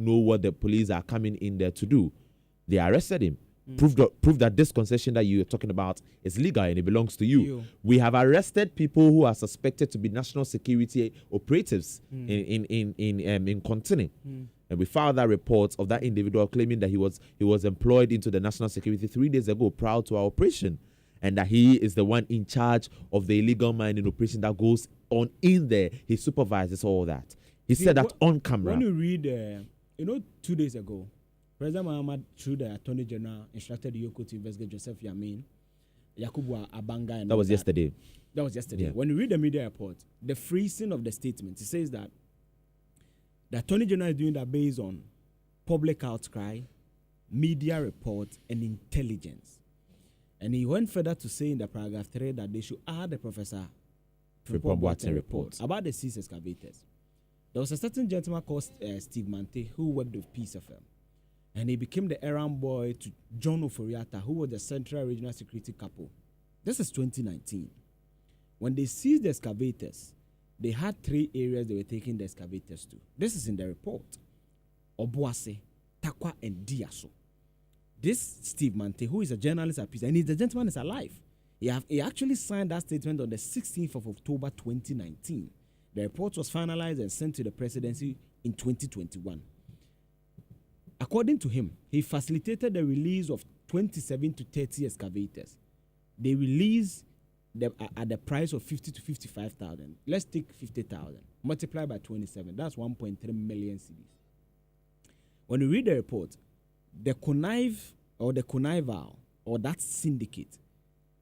know what the police are coming in there to do. They arrested him. Prove that this concession that you're talking about is legal and it belongs to you. We have arrested people who are suspected to be national security operatives in Continent. And we filed that report of that individual claiming that he was employed into the national security 3 days ago prior to our operation, and that he is the one in charge of the illegal mining operation that goes on in there. He supervises all that. He said that on camera. When you read, 2 days ago, President Muhammad, through the Attorney General, instructed the Yoko to investigate Joseph Yamin, Yakubu Abanga. And that was yesterday. That was yesterday. Yeah. When you read the media report, the phrasing of the statement, it says that the Attorney General is doing that based on public outcry, media report, and intelligence. And he went further to say in the paragraph 3 that they should add the Professor report about the seized excavators. There was a certain gentleman called Steve Mante who worked with Peace FM. And he became the errand boy to John Oforiata, who was the Central Regional Security Couple. This is 2019. When they seized the excavators, they had 3 areas they were taking the excavators to. This is in the report. Obuase, Takwa, and Diaso. This Steve Mante, who is a journalist at Peace, and the gentleman is alive. He actually signed that statement on the 16th of October 2019. The report was finalized and sent to the presidency in 2021. According to him, he facilitated the release of 27 to 30 excavators. They released them at the price of 50 to 55,000. Let's take 50,000. Multiply by 27. That's 1.3 million cedis. When you read the report, the connival or that syndicate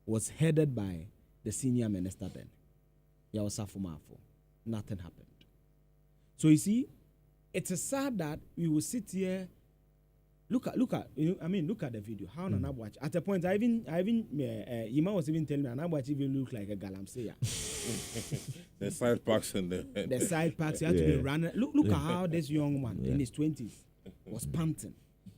was headed by the senior minister then. Yawasafumafo. Nothing happened. So you see, it's sad that we will sit here. Look at the video. How Nana watch. At a point, I even Yima was even telling me Nana watch even look like a galamsey. The side packs and the side packs. You have to be running. Look at how this young man in his 20s was panting.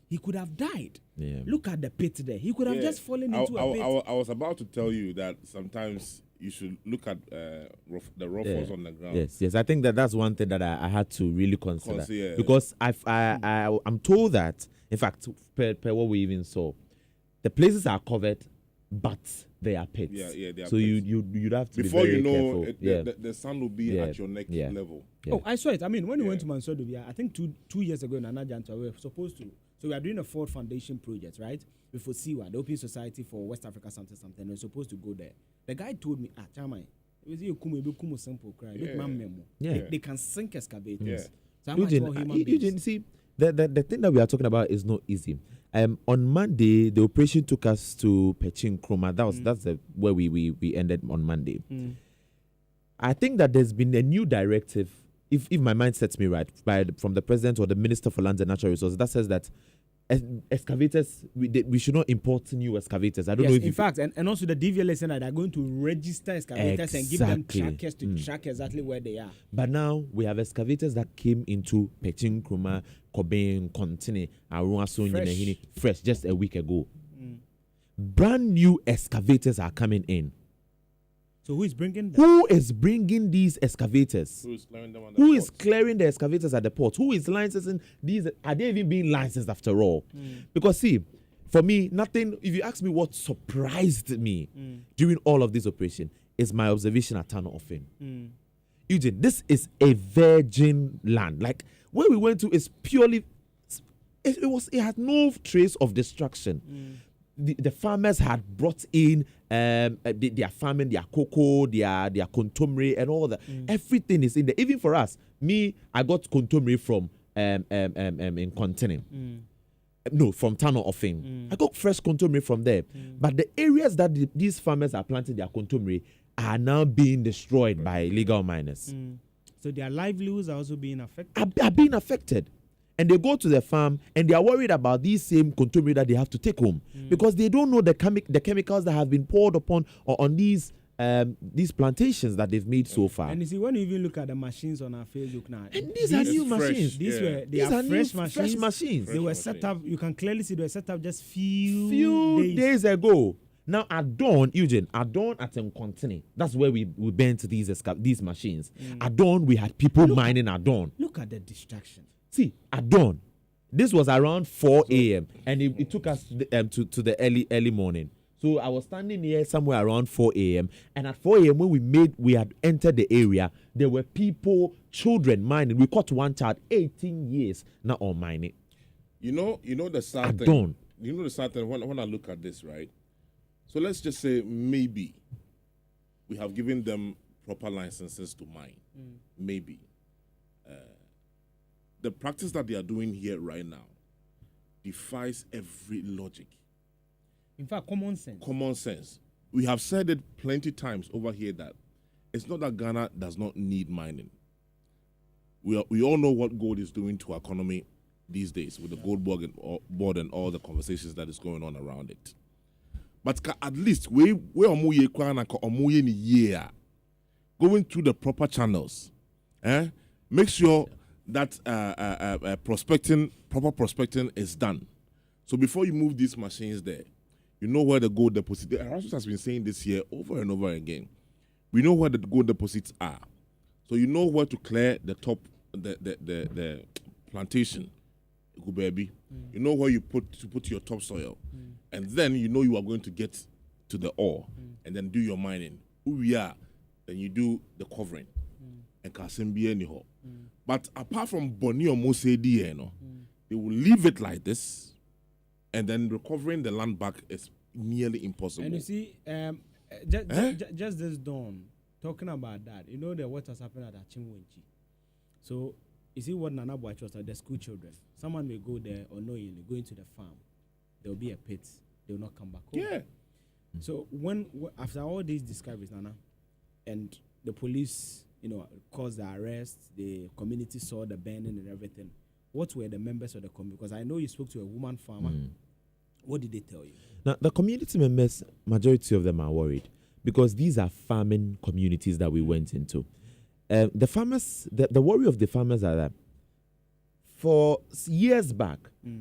He could have died. Yeah. Look at the pit there. He could have just fallen into a pit. I was about to tell you that sometimes you should look at the ruffles on the ground. Yes. I think that's one thing that I had to really consider. Because I'm told that, in fact, per what we even saw, the places are covered, but they are pits. Yeah, they are so pits. you'd have to before be very careful. The sun will be at your neck level. Yeah. Oh, I saw it. I mean, when we went to Mansodo, I think two years ago in Anajanta, we were supposed to. So we are doing a Ford Foundation project, right? Before SIWA, the Open Society for West Africa, something. We're supposed to go there. The guy told me, Chamai, they can sink excavators. Yeah. So you didn't see the thing that we are talking about is not easy. On Monday, the operation took us to Pechin Kroma. That's where we ended on Monday. I think that there's been a new directive, if my mind sets me right, from the president or the minister for lands and natural resources, that says that excavators, we should not import new excavators. I don't know if in fact, and also the DVLA said that they're going to register excavators and give them trackers to track exactly where they are. But now we have excavators that came into Pechin Kroma, Koben, Kontine, Arunga, fresh just a week ago. Brand new excavators are coming in. So who is bringing them? Who is bringing these excavators? Who is clearing them on the Who port? is clearing the excavators at the port? Who is licensing these? Are they even being licensed after all? Because see, for me, nothing. If you ask me what surprised me during all of this operation, is my observation at Tano Offin. Eugene, this is a virgin land. Like where we went to is purely. It had no trace of destruction. The farmers had brought in their farming, their cocoa, their contumely, and all that. Everything is in there. Even for us, I got contumely from in Continent. No, from Tano Offin. I got fresh contumely from there. But the areas that these farmers are planting their contumely are now being destroyed by illegal miners. So their livelihoods are also being affected. Are being affected. And they go to the farm and they are worried about these same contumely that they have to take home because they don't know the chemicals that have been poured upon or on these plantations that they've made so far. And you see, when you even look at the machines on our Facebook now, and these are new machines. They are fresh machines. They were set up. You can clearly see they were set up just few days ago. Now at dawn, Eugene, at Nkontine, that's where we bent these machines. At dawn, we had people mining at dawn. Look at the distraction. See, at dawn, This was around 4 a.m. and it took us to the early morning. So I was standing here somewhere around 4 a.m. And at 4 a.m. when we had entered the area, there were people, children mining. We caught one child, 18 years, now on mining. You know the sad I thing. don't. You know the sad thing when I look at this, right? So let's just say maybe we have given them proper licenses to mine. Maybe. The practice that they are doing here right now defies every logic. In fact, common sense. Common sense. We have said it plenty times over here that it's not that Ghana does not need mining. We all know what gold is doing to our economy these days with the gold board and all the conversations that is going on around it. But at least we year going through the proper channels. Make sure that proper prospecting is done. So before you move these machines there, you know where the gold deposit. The Ravages has been saying this here over and over again. We know where the gold deposits are, so you know where to clear the top, the plantation, baby. You know where you put your topsoil, and then you know you are going to get to the ore, and then do your mining. Who we are, then you do the covering, and Kasimbi anyhow. But apart from Boni or Mosedi, they will leave it like this. And then recovering the land back is nearly impossible. And you see, just this dawn, talking about that, you know what has happened at Achimwenchi. So, you see what Nana Boachi was, the school children. Someone may go there unknowingly, go into the farm. There will be a pit. They will not come back home. Yeah. So, after all these discoveries, Nana, and the police, caused the arrest, the community saw the burning and everything, what were the members of the community? Because I know you spoke to a woman farmer. What did they tell you? Now, the community members, majority of them are worried because these are farming communities that we went into. The farmers, the worry of the farmers are that for years back,